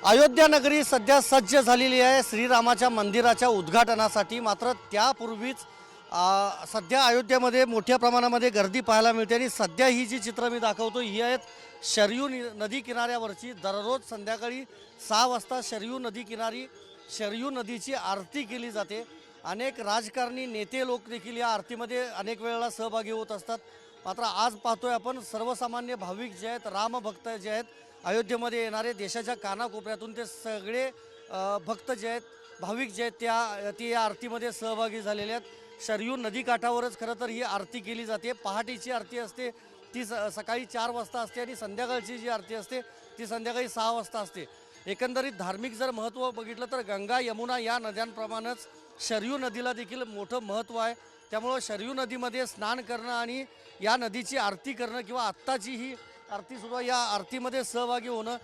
अयोध्या नगरी सध्या सज्ज झालेली आहे श्रीरामाच्या मंदिराच्या उद्घाटनासाठी। मात्र त्यापूर्वीच सध्या अयोध्येमध्ये मोठ्या प्रमाणामध्ये गर्दी पाहायला मिळते आणि सध्या ही जी चित्र मी दाखवतो ही आहेत शरयू नदी किनाऱ्यावरची। दररोज संध्याकाळी 6 वाजता शरयू नदी किनारी शरयू नदीची आरती केली जाते। अनेक राजकारणी नेते लोक देखील या आरतीमध्ये अनेक वेळेला सहभागी होत असतात। मात्र आज पाहतोय आपण सर्वसामान्य भाविक जे आहेत, रामभक्त जे आहेत, अयोध्येमध्ये येणारे देशाच्या कानाकोपऱ्यातून ते सगळे भक्त जे आहेत, भाविक जे आहेत ती या आरतीमध्ये सहभागी झालेले आहेत। शरयू नदीकाठावरच खरं तर ही आरती केली जाते। पहाटेची आरती असते ती सकाळी 4 वाजता असते आणि संध्याकाळची जी आरती असते ती संध्याकाळी 6 वाजता असते। एकंदरीत धार्मिक जर महत्त्व बघितलं तर गंगा यमुना या नद्यांप्रमाणेच शरयू नदीला देखील मोठं महत्त्व आहे। त्यामुळे शरयू नदीमध्ये स्नान करणं आणि या नदीची आरती करणं किंवा आत्ताची ही आरती सुद्धा या आरतीमध्ये सहभागी होणं।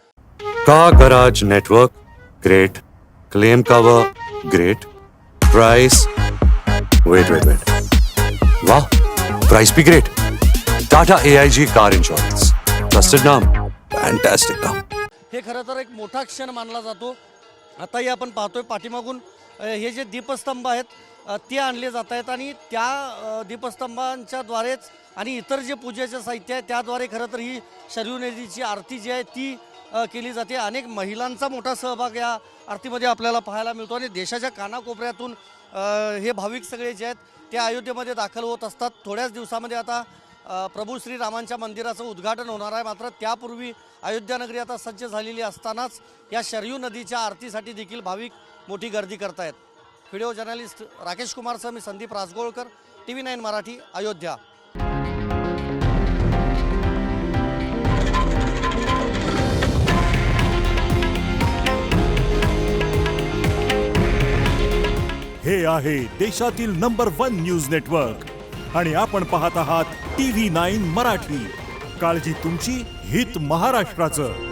Car garage network great, claim cover great, price wait वाह, प्राइस भी great. Tata AIG car insurance, trusted नाम, फैंटास्टिक नाम। हे खरं तर एक मोठा क्षण मानला जातो। आताही आपण पाहतोय पाठीमागून हे जे दीपस्तंभ आहेत ते आणले जात आहेत आणि त्या दीपस्तंभांच्या द्वारेच आणि इतर जे पूजेचे साहित्य आहे त्याद्वारे खरं तर ही शरयू नदीची आरती जी आहे ती केली जाते। अनेक महिलांचा मोठा सहभाग या आरतीमध्ये आपल्याला पाहायला मिळतो आणि देशाच्या कानाकोपऱ्यातून हे भाविक सगळे जे आहेत ते अयोध्येमध्ये दाखल होत असतात। थोड्याच दिवसामध्ये आता प्रभू श्रीरामांच्या मंदिराचं उद्घाटन होणार आहे। मात्र त्यापूर्वी अयोध्या नगरी आता सज्ज झालेली असतानाच या शरयू नदीच्या आरतीसाठी देखील भाविक मोठी गर्दी करतायत। व्हिडिओ जर्नलिस्ट राकेश कुमारसह मी संदीप राजगोळकर, TV9 मराठी, अयोध्या। हे आहे देशातील नंबर 1 न्यूज नेटवर्क आणि आपण पाहत आहात TV9 मराठी। काळजी तुमची, हित महाराष्ट्राचं।